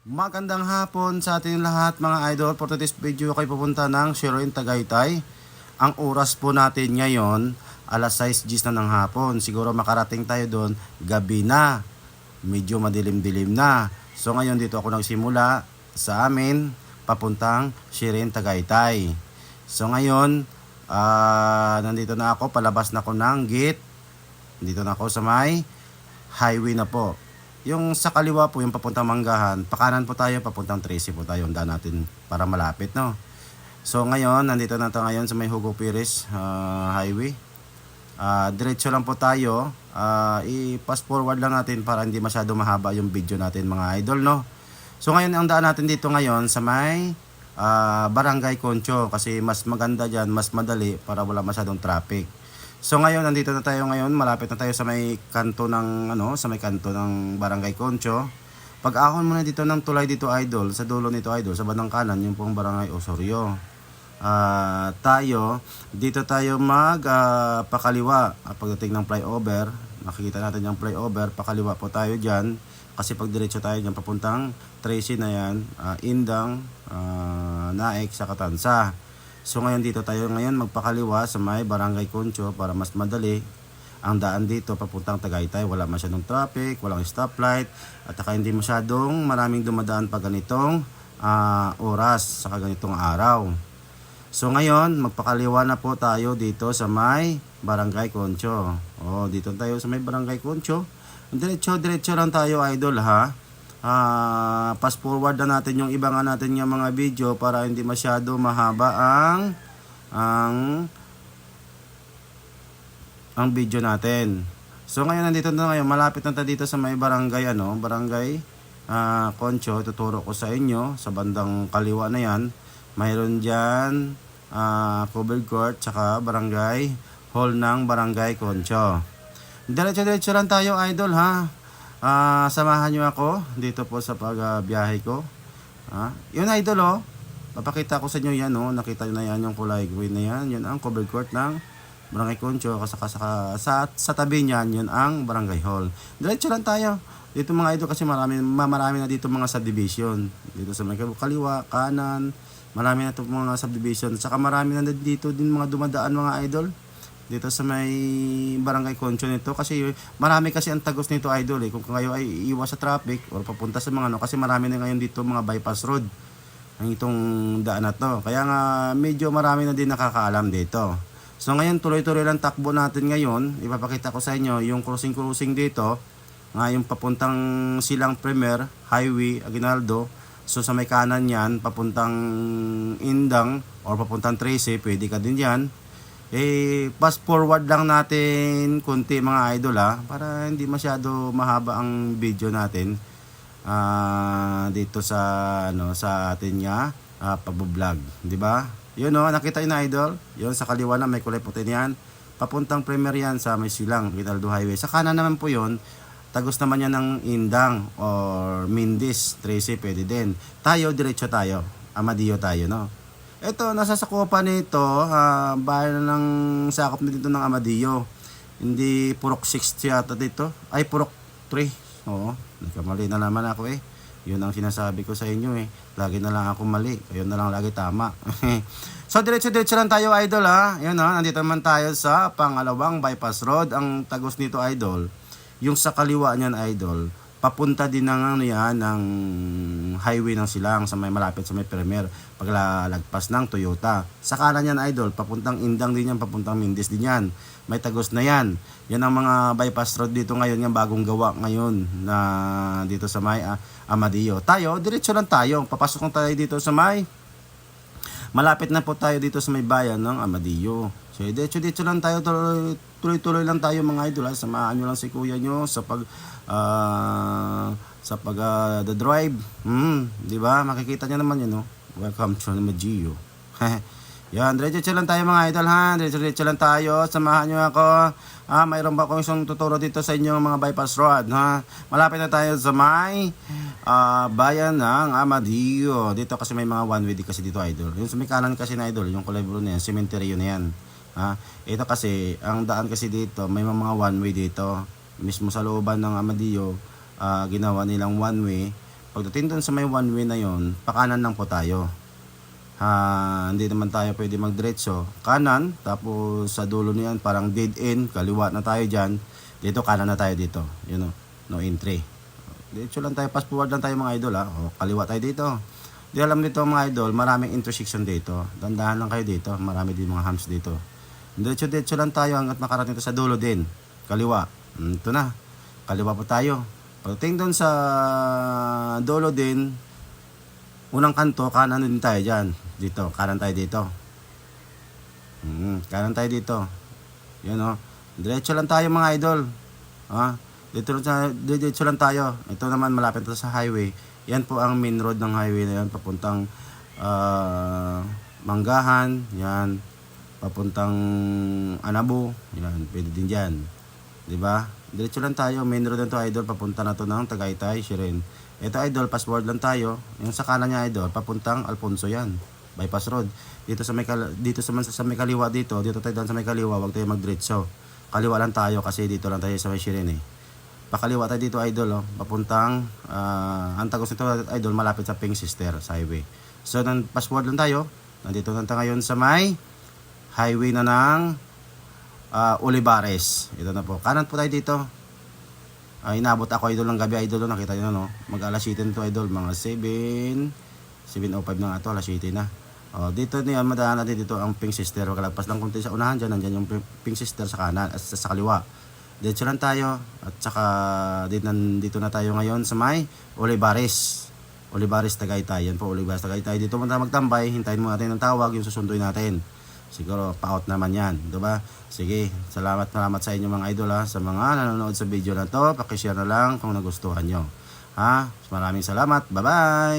Magandang hapon sa ating lahat mga idol. For today's video kayo pupunta ng Siroin, Tagaytay. Ang oras po natin ngayon, alas 6:10 na ng hapon. Siguro makarating tayo doon, gabi na. Medyo madilim-dilim na. So ngayon dito ako nagsimula sa amin, papuntang Siroin, Tagaytay. So ngayon, nandito na ako, palabas na ako ng gate. Dito na ako sa may highway na po. Yung sa kaliwa po, yung papuntang Manggahan, pakanan po tayo, papuntang Tracy po tayo, daan natin para malapit, no? So ngayon, nandito na tayo ngayon sa may Hugo Piris highway. Diretso lang po tayo, i-fast forward lang natin para hindi masyado mahaba yung video natin mga idol, no? So ngayon, ang daan natin dito ngayon sa may Barangay Concho, kasi mas maganda dyan, mas madali para wala masyadong traffic. So ngayon nandito na tayo ngayon, malapit na tayo sa may kanto ng sa may kanto ng Barangay Concho. Pag-ahon muna dito ng tulay dito idol, sa dulo nito idol, sa bandang kanan yung pong Barangay Osorio. Dito tayo pakaliwa pagdating ng flyover. Nakikita natin yung flyover, pakaliwa po tayo diyan kasi pag diretso tayo diyan papuntang Tracy na yan, Indang, Naik sa Katansa. So ngayon dito tayo ngayon magpakaliwa sa may Barangay Concho para mas madali ang daan dito papuntang Tagaytay. Wala masyadong traffic, walang stoplight at saka hindi masyadong maraming dumadaan pag ganitong oras sa ganitong araw. So ngayon magpakaliwa na po tayo dito sa may Barangay Concho. Dito tayo sa may Barangay Concho. Diretso lang tayo idol ha. Fast forward na natin yung iba nga natin yung mga video para hindi masyado mahaba ang video natin. So ngayon nandito na ngayon, malapit na tayo dito sa may barangay Barangay Concho. Tuturo ko sa inyo sa bandang kaliwa na yan. Mayroon diyan covered court tsaka barangay hall ng Barangay Concho. Diretso lang tayo idol ha. Samahan nyo ako dito po sa pagbiyahe ko. Yun idol papakita ko sa inyo yan nakita nyo na yan yung kulay green na yan. Yun ang covered court ng Barangay Concho. Sa tabi niyan yun ang Barangay Hall. Diretso lang tayo dito mga idol kasi marami na dito mga subdivision. Dito sa mga kaliwa, kanan, marami na ito mga subdivision. Saka marami na dito din mga dumadaan mga idol dito sa may Barangay Concho nito kasi marami kasi ang tagos nito idol kung kayo ay iwas sa traffic or papunta sa mga kasi marami na ngayon dito mga bypass road ang itong daan na to, kaya nga medyo marami na din nakakaalam dito. So ngayon tuloy-tuloy lang takbo natin ngayon. Ipapakita ko sa inyo yung crossing dito yung papuntang Silang Premier Highway Aguinaldo. So sa may kanan yan papuntang Indang or papuntang Tracy, pwede ka din yan. Fast forward lang natin kunti mga idol para hindi masyado mahaba ang video natin dito sa sa atin pag-vlog, di ba? Yun nakita niyo na idol, yun sa kaliwa na may kulay puti niyan, papuntang Premier yan sa may Silang Aguinaldo Highway. Sa kanan naman po yun, tagos naman yan ng Indang or Mindis, Tracy, pwede din. Tayo diretso tayo, Amadillo tayo Ito, nasa sakupan nito, bayan ng sakop na dito ng Amadillo. Hindi Purok 6 yata dito. Ay, Purok 3. Nagkamali na naman ako Yun ang sinasabi ko sa inyo Lagi na lang ako mali. Kayo na lang lagi tama. So, diretso lang tayo idol Yun nandito naman tayo sa pangalawang bypass road. Ang tagos nito idol, yung sa kaliwa niyan idol, papunta din ng ng highway ng Silang sa may malapit sa may Premier paglalagpas ng Toyota. Sa kanan yan idol, papuntang Indang din yan, papuntang Mindis din yan. May tagos na yan. Yan ang mga bypass road dito ngayon, yung bagong gawa ngayon na dito sa may Amadillo. Tayo, diretso lang tayo. Papasok na tayo dito sa may malapit na po tayo dito sa may bayan ng Amadillo. So, diretso lang tayo, tuloy-tuloy lang tayo mga idol Samahan nyo lang si kuya nyo sa the drive. Di ba? Makikita niyo naman yun Welcome to Amadillo. Yan, diretso lang tayo mga idol Diretso lang tayo. Samahan nyo ako. Mayroon ba akong isang tuturo dito sa inyo mga bypass road Malapit na tayo sa may bayan ng Amadillo. Dito kasi may mga one way kasi dito idol. Yung sa may kanan kasi na idol, yung kulay blue na yan, cemetery na yan. Ito kasi, ang daan kasi dito, may mga one way dito. Mismo sa looban ng Amadillo, ginawa nilang one way Pagdating doon sa may one way na yon, pakanan lang po tayo. Hindi naman tayo pwede magdiretso. Kanan, tapos sa dulo niyan parang dead end, kaliwa na tayo dyan. Dito kanan na tayo dito. You know, no entry. Diretso lang tayo, fast forward lang tayo mga idol ha. O, kaliwa tayo dito. Di alam dito mga idol, maraming intersection dito. Dandahan lang kayo dito, marami din mga humps dito. Diretso lang tayo hanggat makarating ito sa dulo din. Kaliwa. Ito na. Kaliwa po tayo. Pagdating doon sa dulo din, unang kanto, kanan din tayo dyan. Dito, kanan tayo dito. Kanan tayo dito. Yan o. Diretso lang tayo mga idol. Diretso lang tayo. Ito naman malapit ito sa highway. Yan po ang main road ng highway na yan. Papuntang Manggahan. Yan. Papuntang Anabo. Yan. Pwede din dyan. Diba? Diretso lang tayo. Main road na to idol. Papunta na to ng Tagaytay, Siren. Ito idol, fast forward lang tayo. Yung sa kanan niya idol, papuntang Alfonso yan. Bypass road. Dito sa may kaliwa dito tayo doon sa may kaliwa, wag tayo magdiretso. Kaliwa lang tayo kasi dito lang tayo sa may Siren eh. Pakaliwa tayo dito idol, papuntang Antagos nito idol, malapit sa Pink Sister sa highway. So nang fast forward lang tayo. Nandito na tayo ngayon sa may highway na ng Olivares. Ito na po. Kanan po tayo dito. Inabot ako idol ng gabi idol, nakita niyo no. Mag-alas 7 to idol, mga 7:05 na ito, alas 7 na. Dito niyan madaan natin dito ang Pink Sister. Kalagpas lang konti sa unahan diyan, nandiyan yung Pink Sister sa kanan at sa kaliwa. Dito lang tayo at saka dito na tayo ngayon sa may Olivares. Olivares Tagaytay. Yan po Olivares Tagaytay. Dito muna magtambay, hintayin mo natin ang tawag, yung susunduin natin. Siguro pa-out naman yan, diba? Sige, salamat sa inyo mga idol ha, sa mga nanonood sa video na to. Paki-share na lang kung nagustuhan nyo. Maraming salamat. Bye-bye!